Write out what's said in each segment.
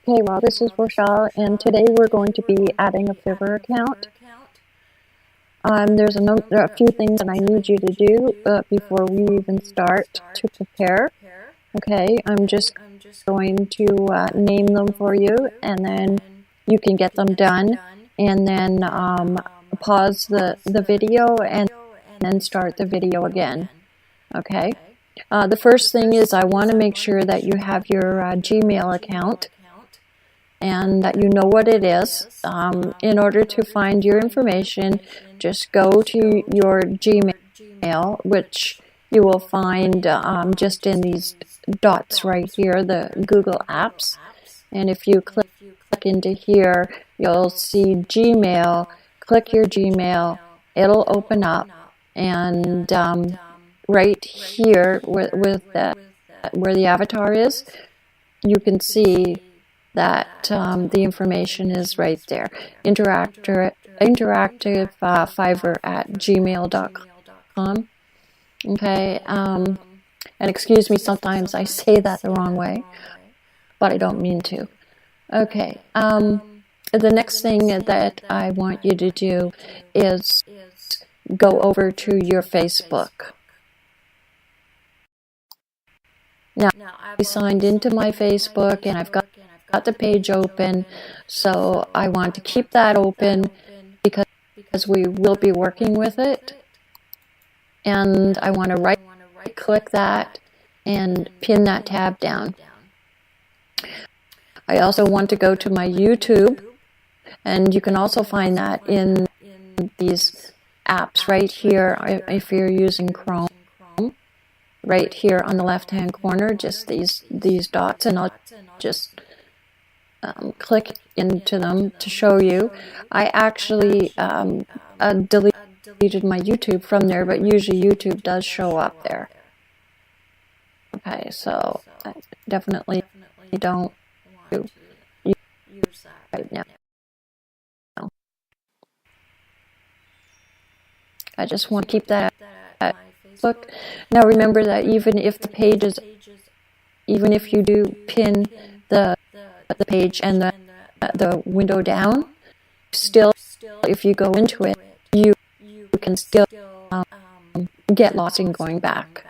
Okay, well, this is Rochelle, and today we're going to be adding a Fiverr account. There's a few things that I need you to do before we even start to prepare. Okay, I'm just going to name them for you, and then you can get them done, and then pause the video and then start the video again. Okay. The first thing is I want to make sure that you have your Gmail account and that you know what it is. In order to find your information, just go to your Gmail, which you will find just in these dots right here, the Google Apps. And if you click into here, you'll see Gmail. Click your Gmail, it'll open up, and right here where the avatar is, you can see that the information is right there. Interactive Fiverr at gmail.com. Okay, and excuse me, sometimes I say that the wrong way, but I don't mean to. Okay, the next thing that I want you to do is go over to your Facebook. Now, I signed into my Facebook and I've got the page open, so I want to keep that open because we will be working with it. And I want to right click that and pin that tab down. I also want to go to my YouTube, and you can also find that in these apps right here if you're using Chrome. Right here on the left hand corner, just these dots, and I'll just click into them to show you. I actually deleted my YouTube from there, but usually YouTube does show up there. Okay, so I definitely don't use that right now. I just want to keep that at Facebook. Now remember that even if you do pin the page and the window down, still if you go into it, you can still get lost in going back.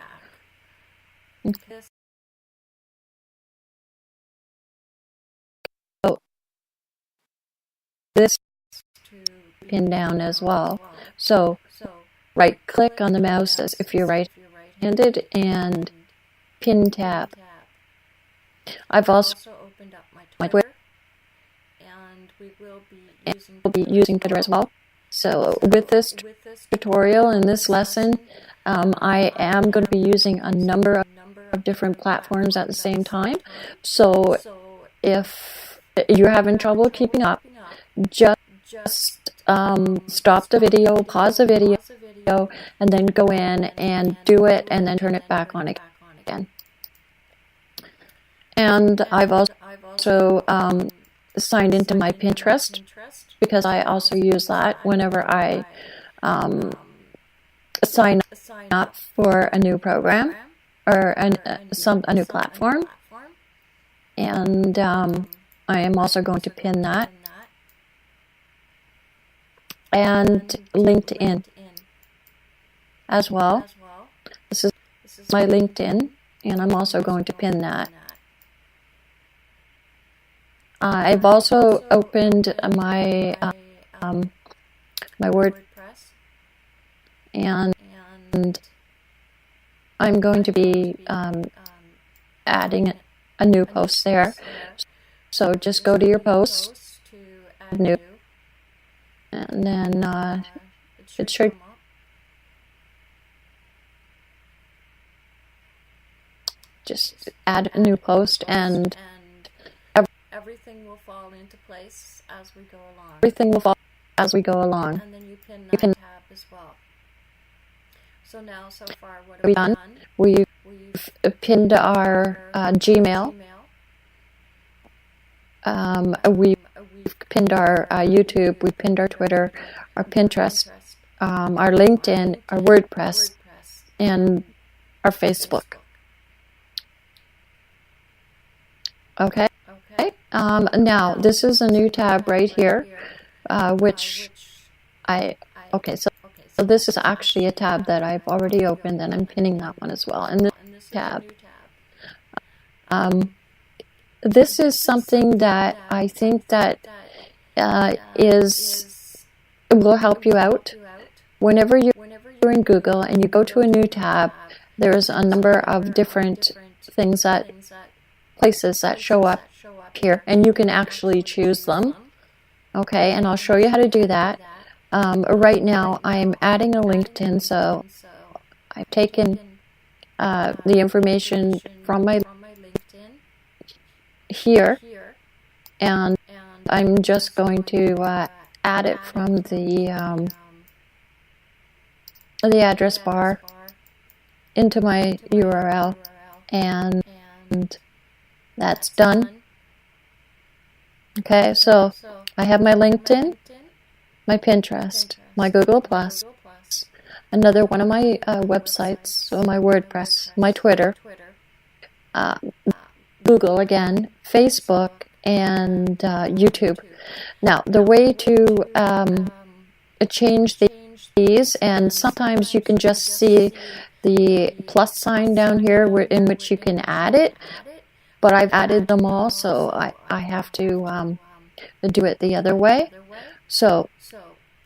So this pin down as well. So right click on the mouse as if you're right-handed and pin tab. I've also opened up my Twitter, and we will be using Twitter as well. So with this tutorial and this lesson, I am going to be using a number of different platforms at the same time. So if you're having trouble keeping up, just stop the video, pause the video, and then go in and do it, and then turn it back on again. And I've also signed into my Pinterest, because I also use that whenever I sign up for a new program or a new platform. And I am also going to pin that. And LinkedIn as well. This is my LinkedIn, and I'm also going to pin that. I've also opened my my WordPress, and I'm going to be adding a new post there. So just go to your post, add new, and then it should just add a new post, and everything will fall into place as we go along. And then you pin that tab as well. So now, so far, what have we done? We've pinned our Gmail. We've pinned our YouTube. We've pinned our Twitter, our Pinterest, our LinkedIn, our WordPress, and our Facebook. Okay. Now, this is a new tab right here, which okay, so this is actually a tab that I've already opened, and I'm pinning that one as well. And this tab, this is something that I think that will help you out. Whenever you're in Google and you go to a new tab, there's a number of different places that show up here, and you can actually choose them. Okay, and I'll show you how to do that. Right now, I'm adding a LinkedIn, so I've taken the information from my LinkedIn here, and I'm just going to add it from the address bar into my URL, and that's done. Okay, so I have my LinkedIn, my Pinterest, my Google Plus, another one of my websites, so my WordPress, my Twitter, Google again, Facebook, and YouTube. Now, the way to change these, and sometimes you can just see the plus sign down here in which you can add it, but I've added them all, so I have to do it the other way. So,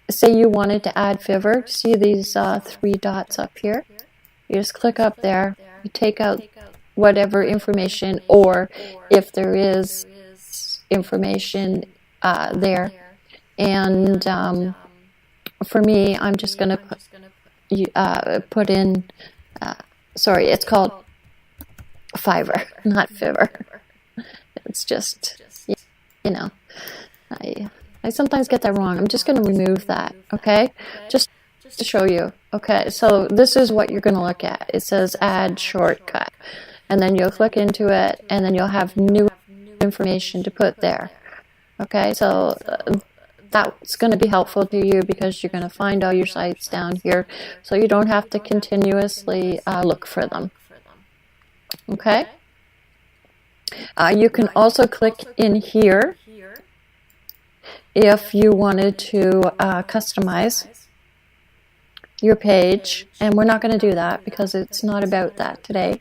say you wanted to add Fiverr, see these 3 dots up here? You just click up there, you take out whatever information, or if there is information there. And for me, I'm just going to put in, sorry, it's called Fiverr, not Fiverr. It's just, you know, I sometimes get that wrong. I'm just going to remove that, okay? Just to show you. Okay, so this is what you're going to look at. It says add shortcut. And then you'll click into it, and then you'll have new information to put there. Okay, so that's going to be helpful to you because you're going to find all your sites down here, so you don't have to continuously look for them. Okay? You can also click in here if you wanted to customize your page, and we're not going to do that because it's not about that today.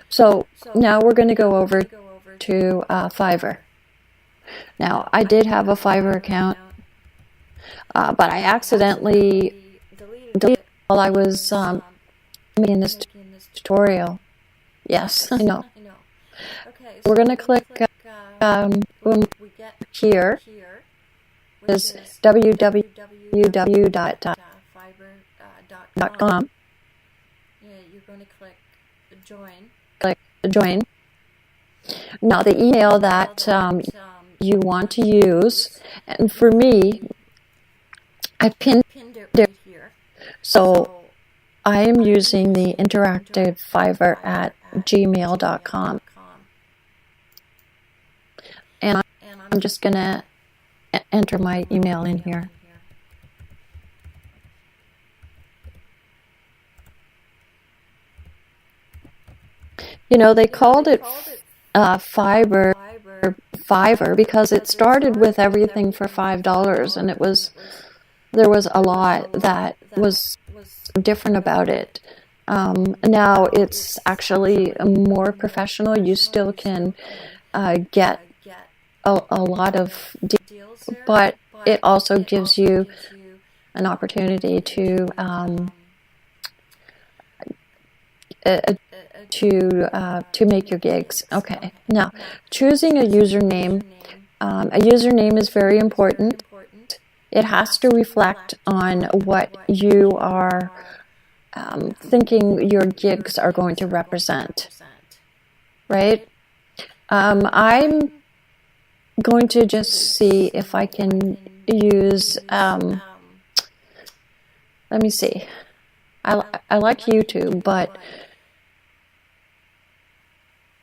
So now we're going to go over to Fiverr. Now, I did have a Fiverr account, but I accidentally deleted it while I was making this tutorial. Yes, I know. We're going to click here. Is www.fiverr.com. You're going to click join. Click join. Now the email that you want to use, and for me, I pinned it here. So I am using the interactive Fiverr at gmail.com. And I'm just going to enter my email in here. You know, they called it Fiverr because it started with everything for $5, and there was a lot that was different about it. Now it's actually more professional. You still can get a lot of deals, but it also gives you an opportunity to make your gigs. Okay, now choosing a username. A username is very important. It has to reflect on what you are thinking your gigs are going to represent, right? I'm going to just see if I can use, let me see. I like YouTube, but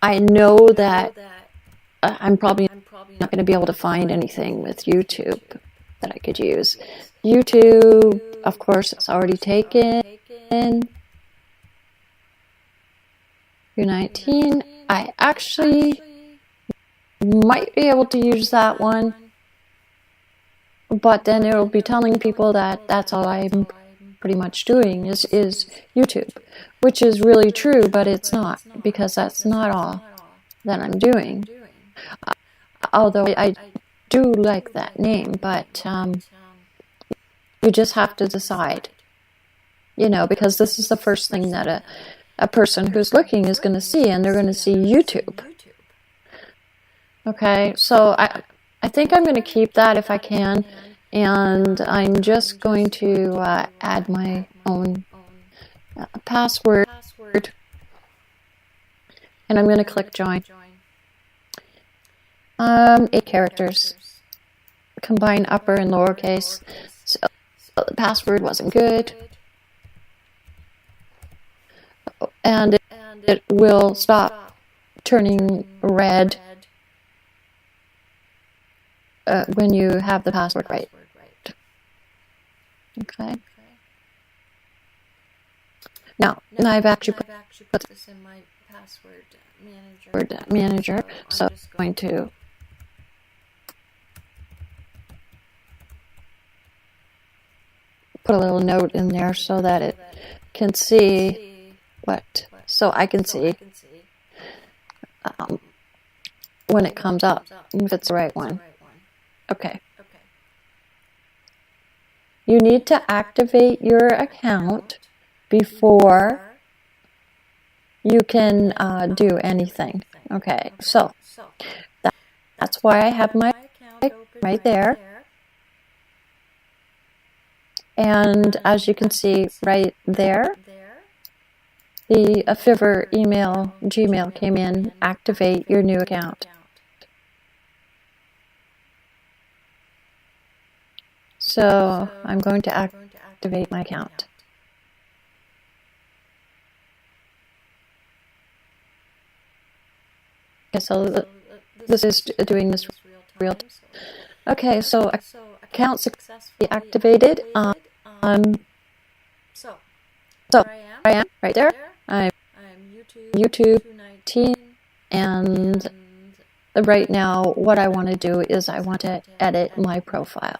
I know that I'm probably not going to be able to find anything with YouTube that I could use. YouTube, of course, it's already taken. U19. I actually might be able to use that one, but then it'll be telling people that that's all I'm pretty much doing is YouTube, which is really true, but it's not, because that's not all that I'm doing. Although I do like that name, but you just have to decide, because this is the first thing that a person who's looking is going to see, and they're going to see YouTube. Okay, so I think I'm going to keep that if I can, and I'm just going to add my own password, and I'm going to click join. 8 characters, combine upper and lowercase, so the password wasn't good, and it will stop turning red when you have the password right. Okay. Now I've actually put this in my password manager, so I'm just going to put a little note in there so that it can see so I can see when it comes up, if it's the right one. Okay. You need to activate your account before you can do anything. Okay, so that's why I have my account right there. And as you can see right there, the Fiverr Gmail came in. Activate your new account. So I'm going to activate my account. Okay, so this is doing this real time. Okay, so account successfully activated. So I am right there. I'm YouTube 219, and right now what I want to do is I want to edit my profile,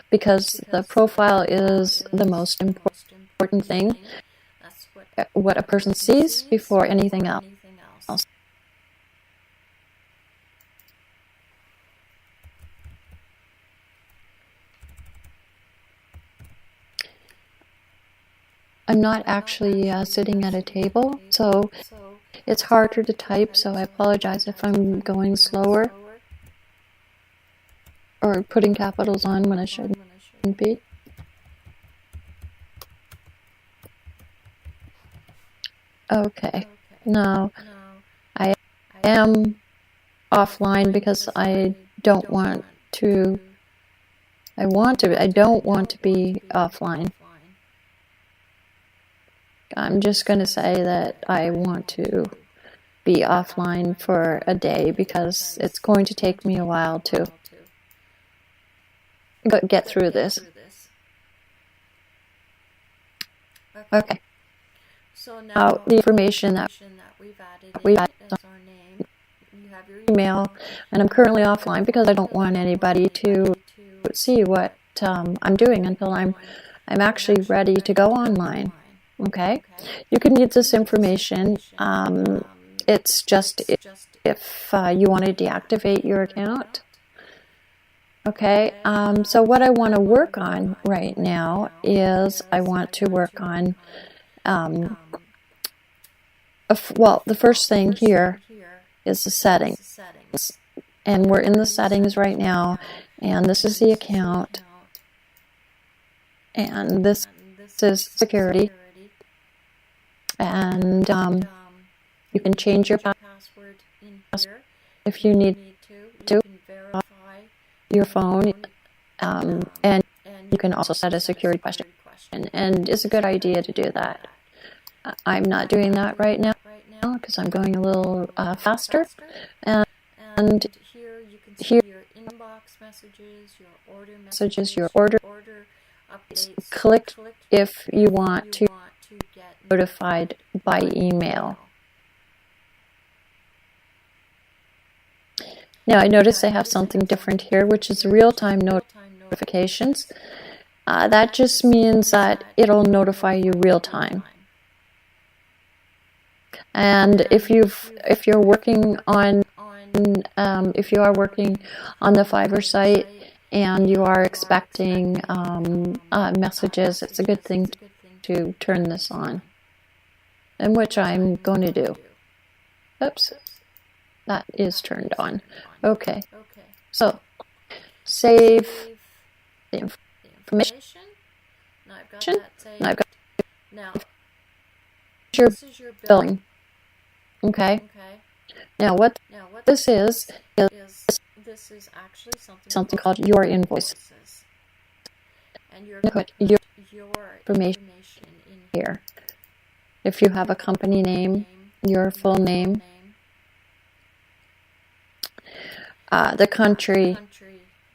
because the profile is the most important thing, what a person sees before anything else. I'm not actually sitting at a table, so it's harder to type, so I apologize if I'm going slower or putting capitals on when I shouldn't be. Okay, now I am offline because I don't want to be offline. I'm just going to say that I want to be offline for a day because it's going to take me a while to get through this. Okay. So now the information that we've added is our name. You have your email, and I'm currently offline because I don't want anybody to see what I'm doing until I'm actually ready to go online. Okay, you can use this information. It's just if you want to deactivate your account. Okay, so what I want to work on right now is I want to work on, well, the first thing here is the settings. And we're in the settings right now, and this is the account, and this is security. And you can change your password in here if you need to. You can verify your phone, and you can also set a security question. And it's a good idea to do that. I'm not doing that right now because I'm going a little faster. And here you can see your inbox messages, your order updates. Click if you want to get notified by email. Now I notice I have something different here, which is real-time notifications. That just means that it'll notify you real time. And if you are working on the Fiverr site and you are expecting messages, it's a good thing to turn this on, and which I'm going to do. Oops, that is turned on. Okay, so save the information. Now I've got your billing. Okay. Now what this is actually something called your invoices. And you're going to put your information in here. If you have a company name, your full name, the country,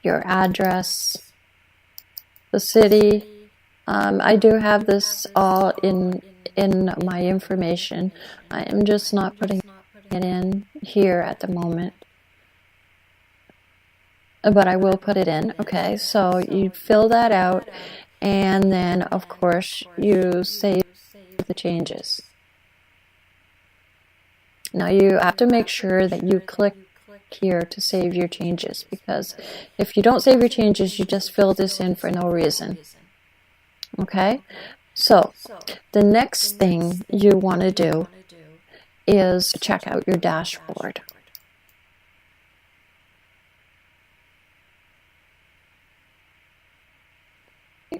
your address, the city. I do have this all in my information. I am just not putting it in here at the moment, but I will put it in. Okay, so you fill that out, and then of course you save the changes. Now you have to make sure that you click here to save your changes, because if you don't save your changes, you just fill this in for no reason. Okay, so the next thing you want to do is check out your dashboard.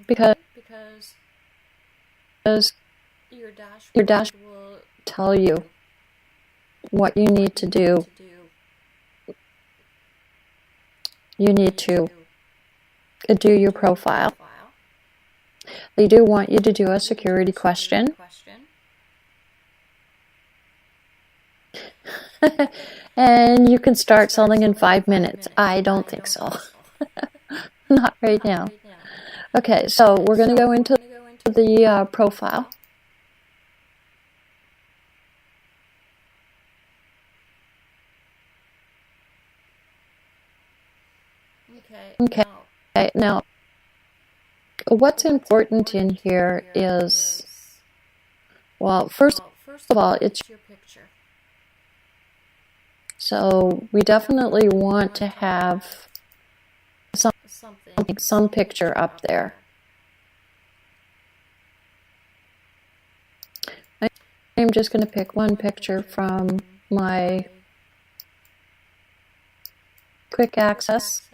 Because your dashboard will tell you what you need to do. You need to do your profile. They do want you to do a security question. And you can start selling in 5 minutes. I don't think so. Not right now. Okay, so we're going to go into the profile. Okay, now what's important in here is, well, first of all, it's your picture. So we definitely want to have some picture up there. I'm just going to pick one picture from my quick access.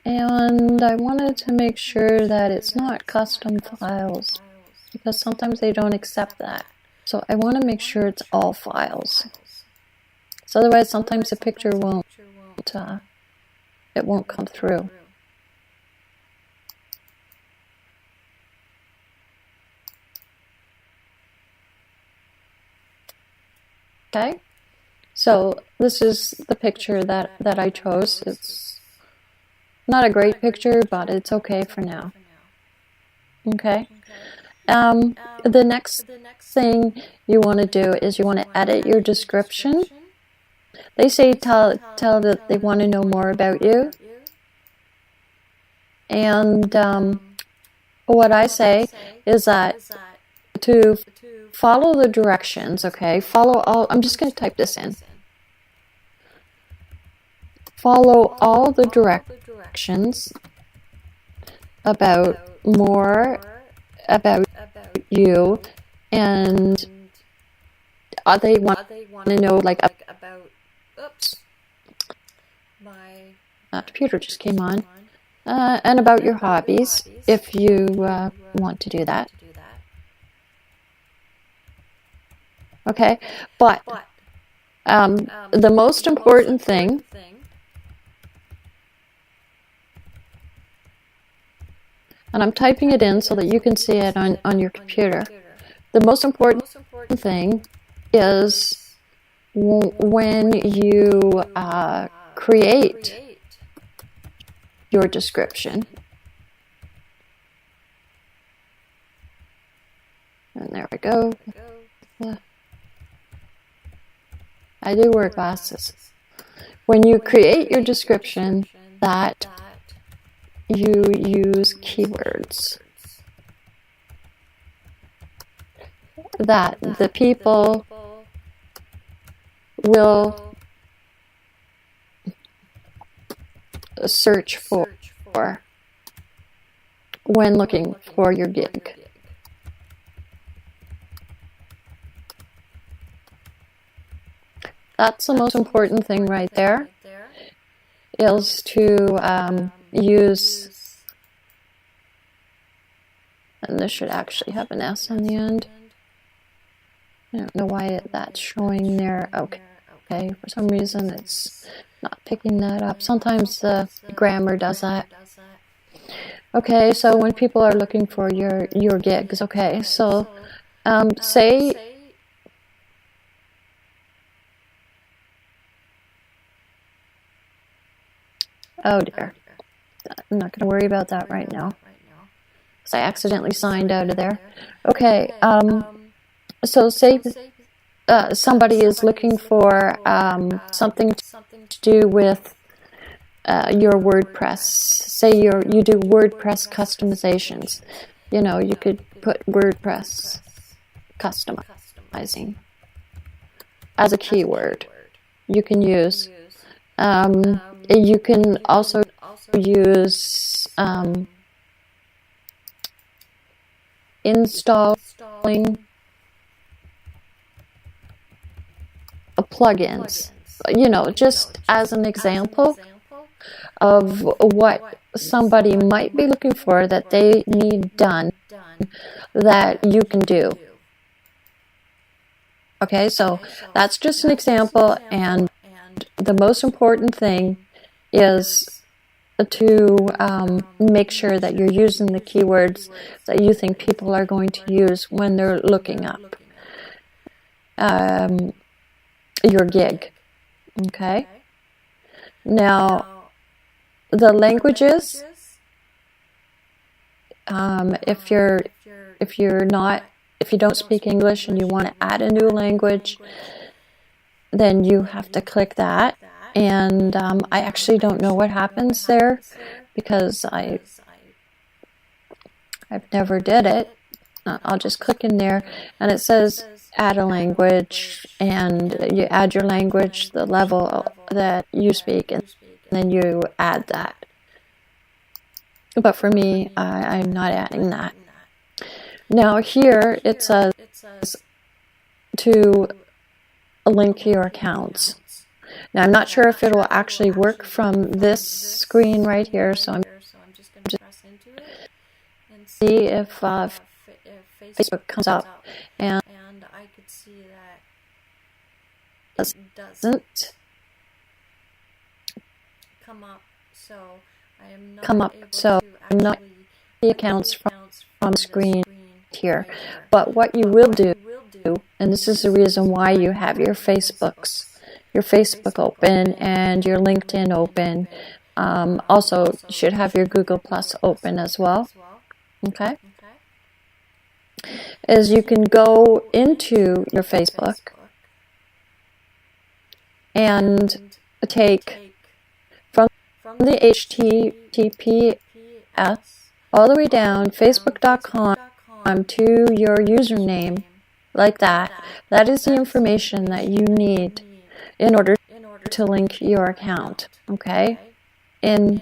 And I wanted to make sure that it's not custom files, because sometimes they don't accept that. So I want to make sure it's all files. So otherwise, sometimes the picture won't come through. Okay, so this is the picture that I chose. It's not a great picture, but it's okay for now. Okay. The next thing you want to do is you want to edit your description. They say tell that they want to know more about you. And what I say is that to follow the directions, okay? Follow all, I'm just going to type this in. Follow all the directions about more about you, and they want to know like about. Oops, my computer just came on. And about your hobbies, if you want to do that. Okay, but the most important thing and I'm typing it in so that you can see it on your computer. The most important thing is when you create your description. we go. I do wear glasses. When you create your description, that you use keywords that the people will search for when looking for your gig. That's the most important thing right there, is to use, and this should actually have an S on the end. I don't know why that's showing there. Okay, for some reason it's not picking that up. Sometimes the grammar does that. Okay, so when people are looking for your gigs, okay, so say oh dear, I'm not going to worry about that right now, because I accidentally signed out of there. Okay, so say somebody is looking for something to do with your WordPress. Say you do WordPress customizations. You know, you could put WordPress customizing as a keyword. You can use. You can also use installing plugins. You know, just as an example of what somebody might be looking for that they need done that you can do. Okay, so that's just an example, and the most important thing is to make sure that you're using the keywords that you think people are going to use when they're looking up your gig. Okay, now the languages, if you don't speak English and you want to add a new language, then you have to click that. And I actually don't know what happens there, because I've never did it. I'll just click in there, and it says add a language, and you add your language, the level that you speak, and then you add that. But for me, I'm not adding that. Now here it says to link your accounts. Now I'm not sure if it will actually work from this screen right here, so I'm just going to press into it and see if Facebook comes up, and I could see that it doesn't come up, so I'm not the accounts from the screen here. But what you will do, and this is the reason why you have your Facebook open and your LinkedIn open. Also, you should have your Google Plus open as well. Okay? Is you can go into your Facebook and take from the HTTPS all the way down, facebook.com, to your username, like that. That is the information that you need in order to link your account, okay, in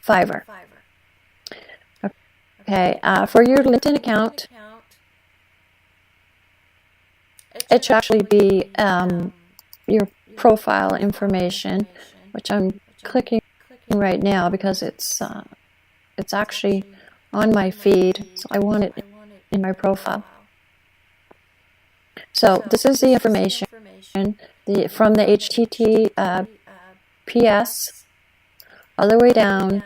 Fiverr. Okay, for your LinkedIn account, it should actually be your profile information, which I'm clicking right now because it's actually on my feed, so I want it in my profile. So this is the information from the HTTPS all the way down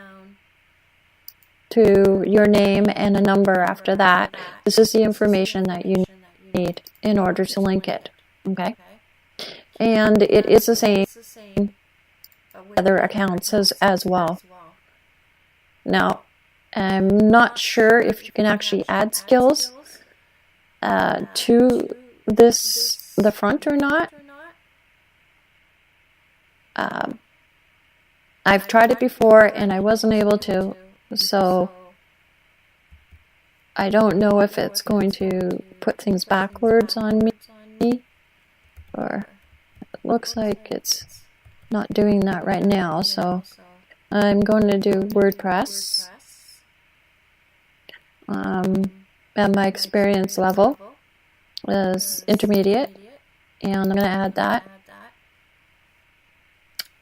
to your name and a number after that. This is the information that you need in order to link it. Okay? And it is the same with other accounts as well. Now, I'm not sure if you can actually add skills to the front or not. I've tried it before and I wasn't able to, so I don't know if it's going to put things backwards on me, or it looks like it's not doing that right now, so I'm going to do WordPress at my experience level is intermediate, and I'm going to add that.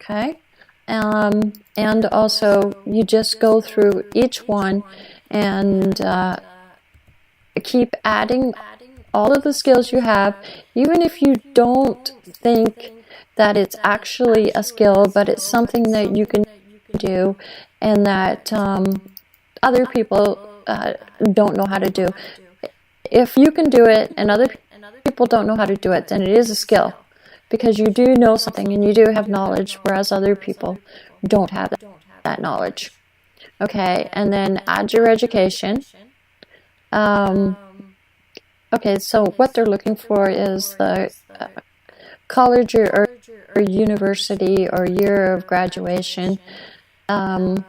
Okay, and also you just go through each one and keep adding all of the skills you have, even if you don't think that it's actually a skill, but it's something that you can do and that other people don't know how to do. If you can do it and other people don't know how to do it, then it is a skill, because you do know something and you do have knowledge, whereas other people don't have that knowledge. Okay, and then add your education. Okay, so what they're looking for is the college or university or year of graduation. And,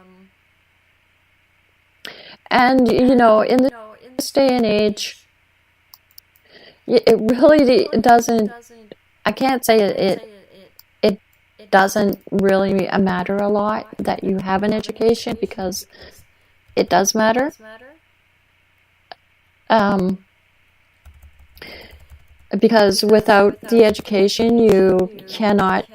you know, in this day and age, it really doesn't, I can't say it doesn't really matter a lot that you have an education, because it does matter. Because without the education, you cannot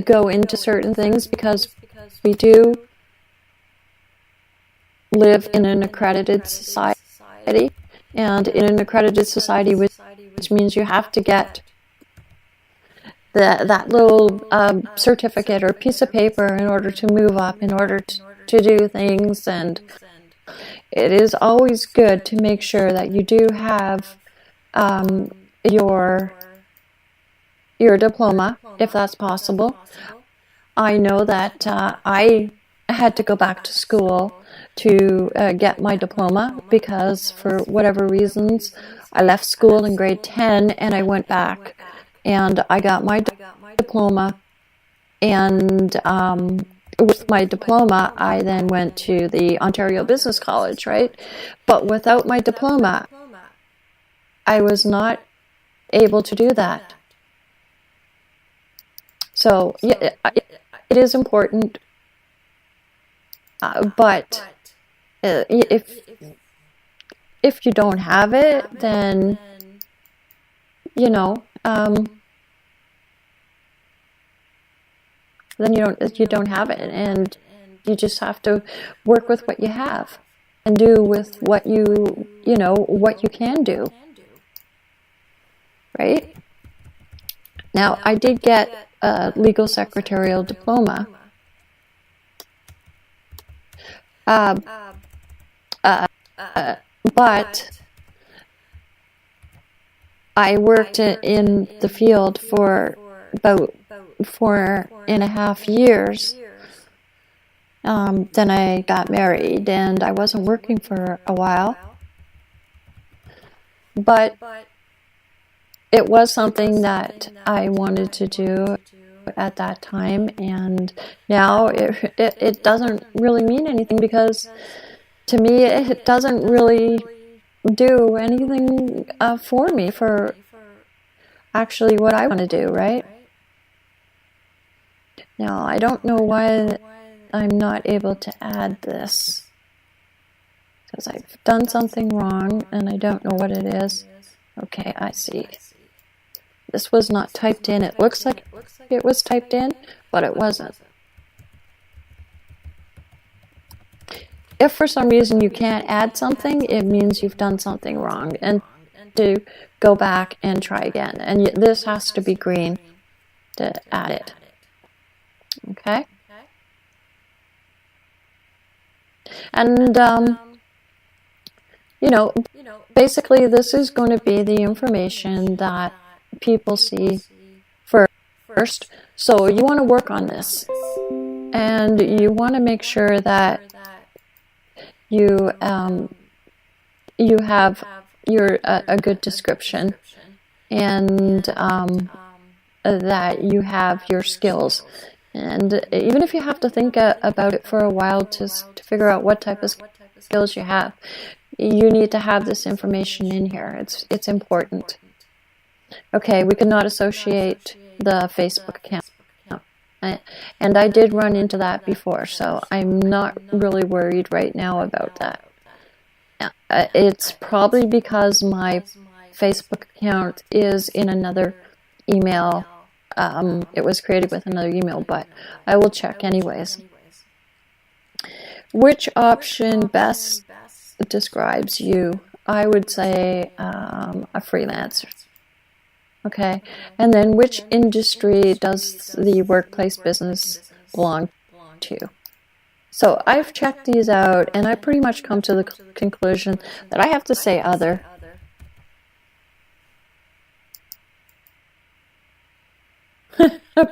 go into certain things, because we do live in an accredited society, and in an accredited society, which means you have to get that little certificate or piece of paper in order to move up, in order to do things. And it is always good to make sure that you do have your diploma, if that's possible. I know that I had to go back to school to get my diploma, because for whatever reasons I left school in grade 10 and I went back and I got my diploma, and with my diploma I then went to the Ontario Business College, right? But without my diploma I was not able to do that. So yeah, it is important, but if you don't have it, then you know, then you don't have it, and you just have to work with what you have and do with what you know what you can do, right? Now, I did get a legal secretarial diploma. But I worked in the field for about 4.5 years. Then I got married and I wasn't working for a while. But it was something that I wanted to do at that time, and now it doesn't really mean anything, because to me it doesn't really do anything for me, for actually what I want to do, right? Now, I don't know why I'm not able to add this, because I've done something wrong and I don't know what it is. Okay, I see. This was not typed in. It looks like it was typed in, but it wasn't. If for some reason you can't add something, it means you've done something wrong, and to go back and try again. And this has to be green to add it. Okay? And, you know, basically this is going to be the information that people see first. So you want to work on this, and you want to make sure that you have a good description, and that you have your skills. And even if you have to think about it for a while to figure out what type of skills you have, you need to have this information in here. It's important. Okay, we cannot associate the Facebook account. And I did run into that before, so I'm not really worried right now about that. It's probably because my Facebook account is in another email. It was created with another email, but I will check anyways. Which option best describes you? I would say a freelancer. Okay, and then which industry does the workplace business belong to? So I've checked these out, and I pretty much come to the conclusion that I have to say other.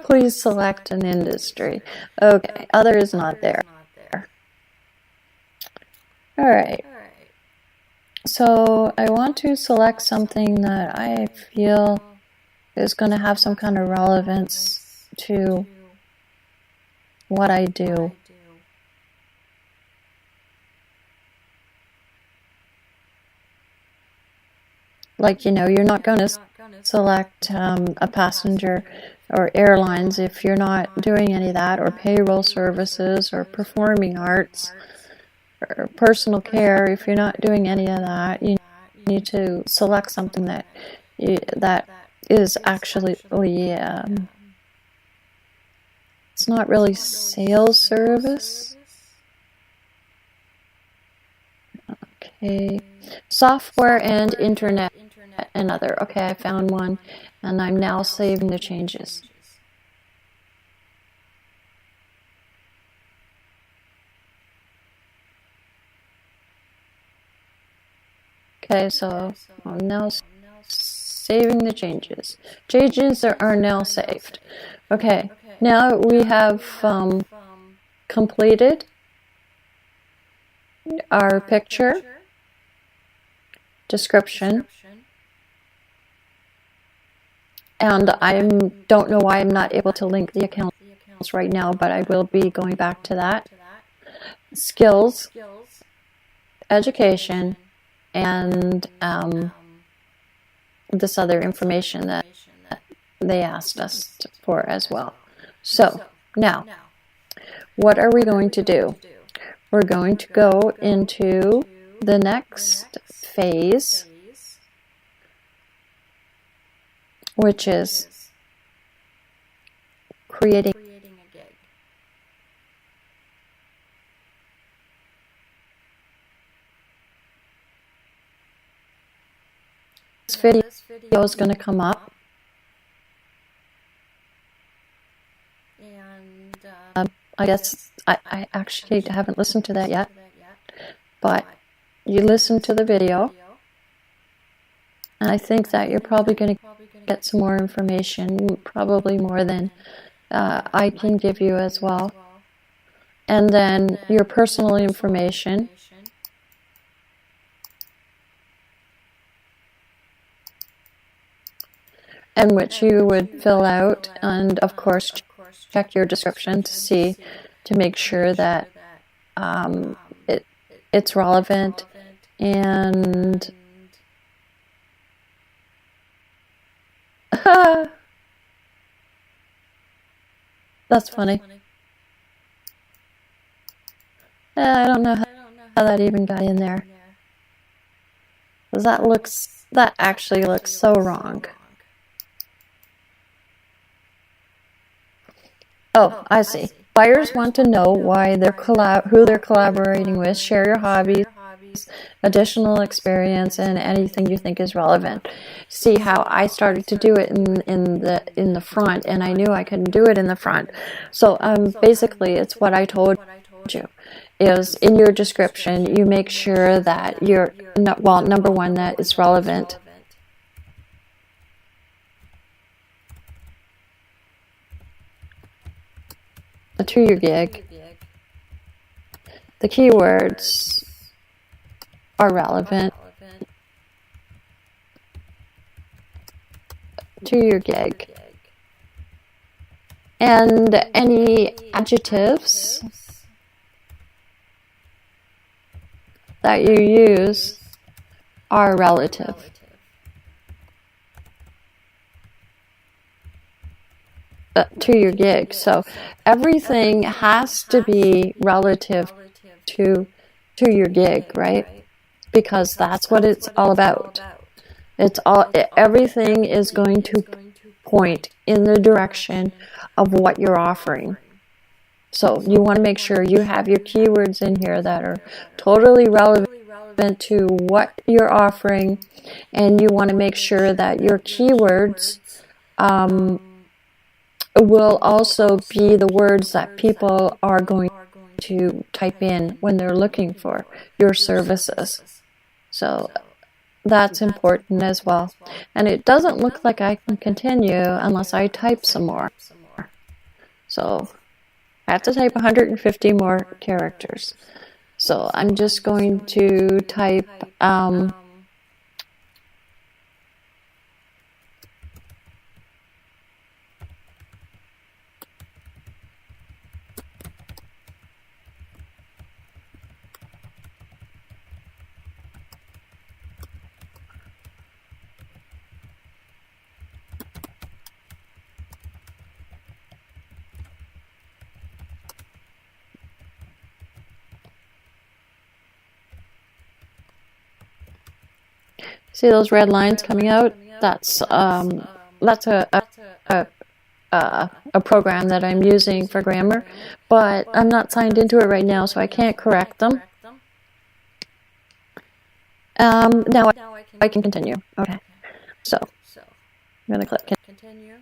Please select an industry. Okay, other is not there. All right. So I want to select something that I feel is going to have some kind of relevance to what I do. Like, you're not going to select a passenger or airlines if you're not doing any of that, or payroll services, or performing arts, or personal care. If you're not doing any of that, you need to select something that is actually it's not really sales service. Okay, software and internet and other. Okay, I found one, and I'm now saving the changes. Okay, so I'm now saving the changes. Changes are now saved. Okay, now we have completed our picture, description, and I don't know why I'm not able to link the accounts right now, but I will be going back to that. Skills, education, and this other information that they asked us for as well. So now, what are we going to do? We're going to go into the next phase, which is creating a gig. This video is going to come up, and I guess I actually haven't listened to that yet, but you listen to the video, and I think that you're probably going to get some more information, probably more than I can give you as well. And then your personal information, and which you would fill out, and of course check your description to make sure that it's relevant, and that's funny. I don't know how that even got in there. That actually looks so wrong. Oh, I see. Buyers want to know why who they're collaborating with. Share your hobbies, additional experience, and anything you think is relevant. See how I started to do it in the front, and I knew I couldn't do it in the front. So basically, it's what I told you. Is in your description, you make sure that number one, that it's relevant. To your gig. The keywords are relevant to your gig. And any adjectives that you use are relative. To your gig. So everything has to be relative to your gig, right? Because that's what it's all about. Everything is going to point in the direction of what you're offering. So you want to make sure you have your keywords in here that are totally relevant to what you're offering, and you want to make sure that your keywords will also be the words that people are going to type in when they're looking for your services. So that's important as well. And it doesn't look like I can continue unless I type some more. So I have to type 150 more characters. So I'm just going to type see those red lines coming out? That's a program that I'm using for grammar, but I'm not signed into it right now, so I can't correct them. Now I can continue. Okay, so I'm going to click continue.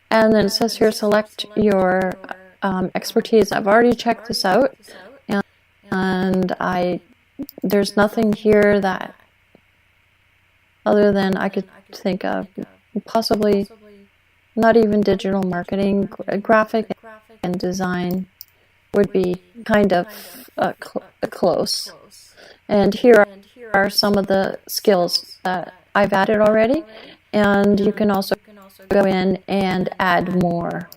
And then it says here, select your expertise. I've already checked this out, and there's nothing here that other than I could think of, possibly not even digital marketing, graphic and design would be kind of close. And here are some of the skills that I've added already, and you can also go in and add more.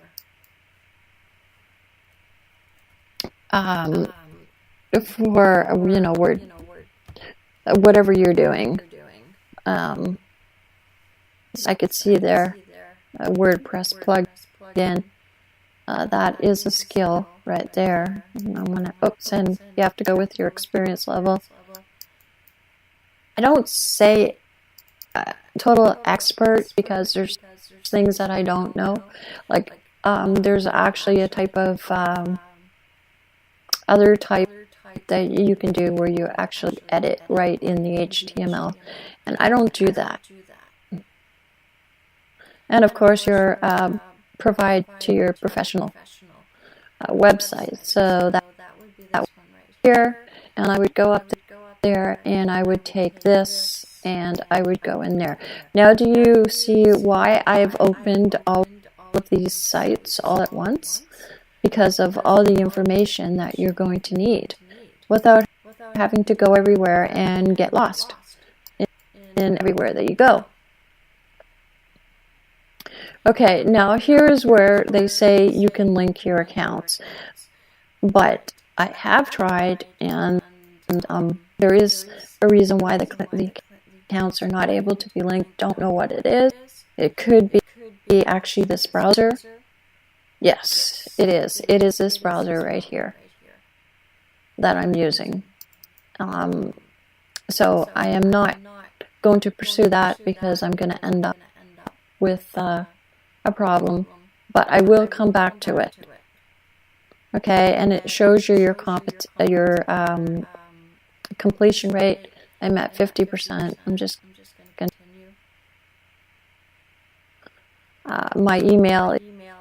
For whatever you're doing. I could see there a WordPress plugin. That is a skill right there. And I'm gonna and you have to go with your experience level. I don't say total expert because there's things that I don't know. Like there's actually a type of other type that you can do where you actually edit right in the HTML, and I don't do that. And of course, you're provide to your professional website. So that would be here, and I would go up there, and I would take this, and I would go in there. Now, do you see why I've opened all of these sites all at once? Because of all the information that you're going to need without having to go everywhere and get lost in everywhere that you go. Okay, now here's where they say you can link your accounts, but I have tried, and there is a reason why the accounts are not able to be linked. Don't know what it is. It could be actually this browser. Yes, it is. It is this browser right here that I'm using. So I am not going to pursue that because I'm going to end up with a problem, but I will come back to it. Okay, and it shows you your completion rate. I'm at 50%. I'm just going to continue. My email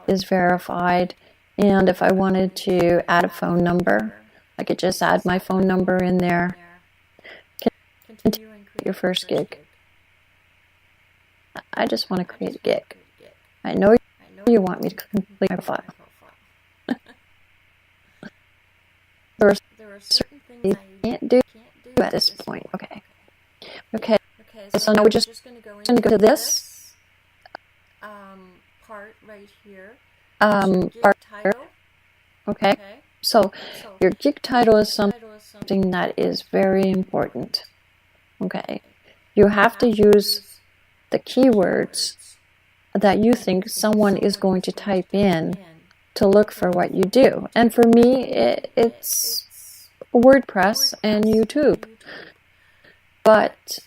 is verified, and if I wanted to add a phone number, I could just add my phone number in there. Continue your first gig. I just want to create a gig. I know you want me to complete my profile. there are certain things I can't do at this point. Okay, so now we're just going to go to this part right here. Part here. Okay, so your gig title is something that is very important. Okay, you have to use the keywords that you think someone is going to type in to look for what you do. And for me, it's WordPress and YouTube. But,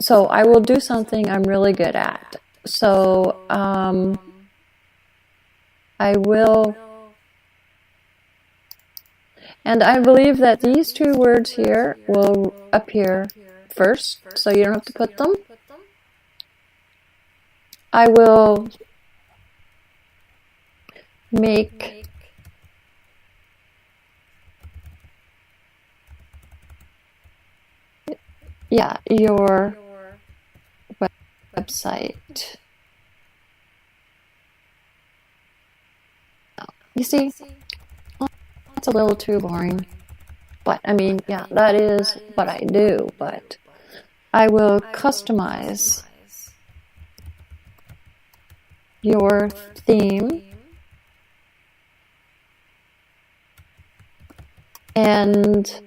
so I will do something I'm really good at. So, I will, and I believe that these two words here will appear first, so you don't have to put them. I will make your website. You see, it's a little too boring, but I mean, yeah, that is what I do, but I will customize your theme and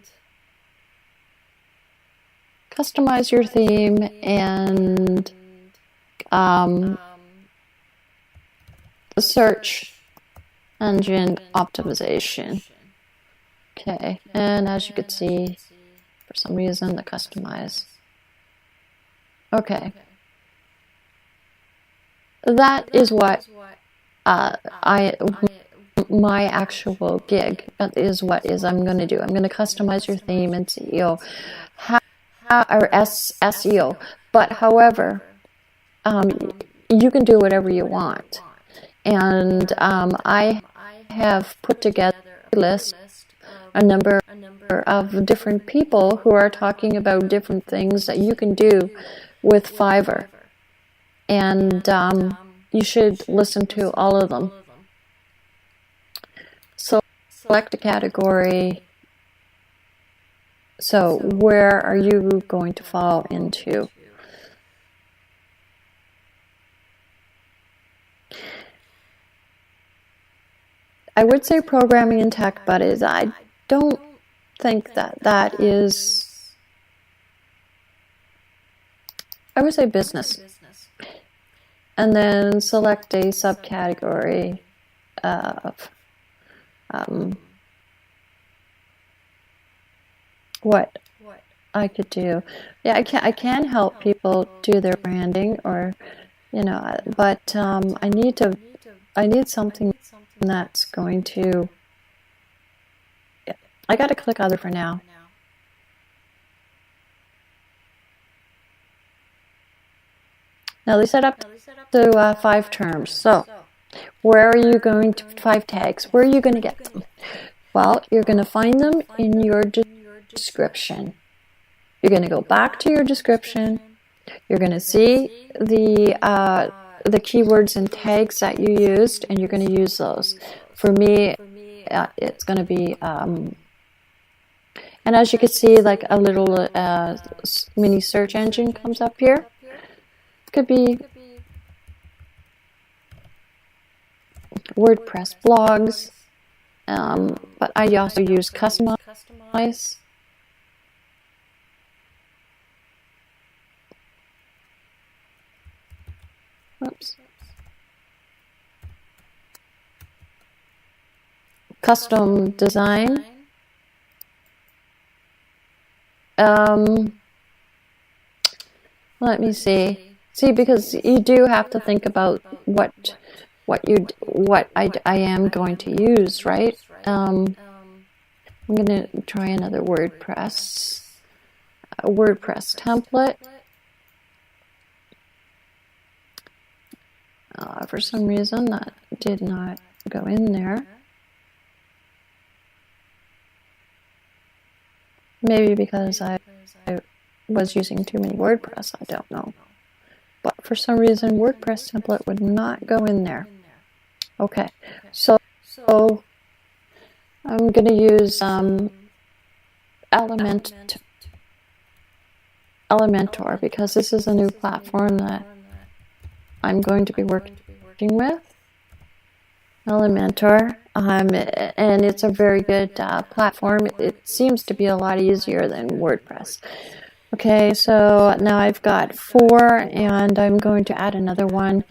customize your theme and search engine optimization. Okay, and as you can see, for some reason, the customize. Okay. That is what my actual gig is. What is I'm going to do? I'm going to customize your theme and SEO, or SEO. But however, you can do whatever you want. And I have put together a list, a number of different people who are talking about different things that you can do with Fiverr. And you should listen to all of them. So select a category. So where are you going to fall into? I would say programming and tech, but I don't think that is, I would say business. And then select a subcategory of what I could do. Yeah, I can help people do their branding, or but I need something that's going to. Yeah, I got to click other for now. Now they set up to 5 terms. So where are you going to 5 tags? Where are you going to get them? Well, you're going to find them in your description. You're going to go back to your description. You're going to see the keywords and tags that you used, and you're going to use those. For me, it's going to be, and as you can see, like a little mini search engine comes up here. Could be WordPress blogs, but I also use customize. Oops. Custom design. Let me see. See, because you do have to think about what I am going to use, right? I'm going to try another WordPress template. For some reason, that did not go in there. Maybe because I was using too many WordPress, I don't know. But for some reason, WordPress template would not go in there. Okay, so I'm going to use Elementor because this is a new platform that I'm going to be working with. Elementor, and it's a very good platform. It seems to be a lot easier than WordPress. Okay, so now I've got 4, and I'm going to add another one.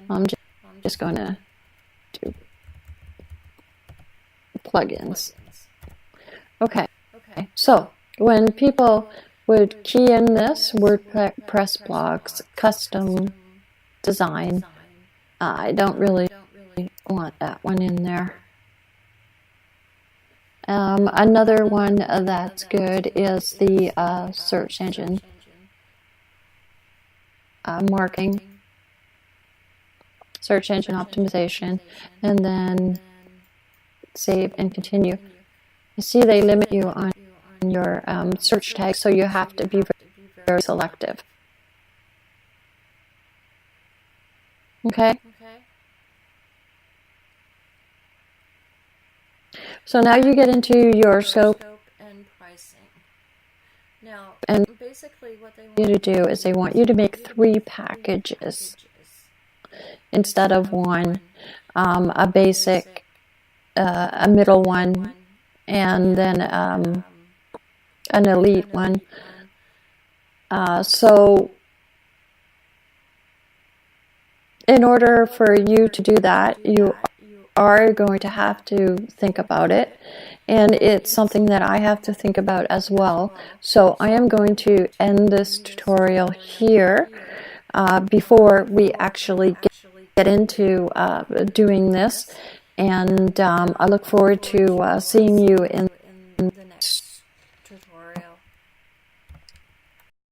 I'm just going to do plugins. Okay, so when people would key in this WordPress blogs custom design, I don't really want that one in there. Another one that's good is the search engine marking, search engine optimization, and then save and continue. You see they limit you on your search tags, so you have to be very selective. Okay? So now you get into your scope and pricing. Now, and basically what they want you to do is they want you to make 3 packages instead of 1. A basic, a middle one, and then an elite one. So in order for you to do that, you are going to have to think about it, and it's something that I have to think about as well. So I am going to end this tutorial here before we actually get into doing this, and I look forward to seeing you in the next tutorial.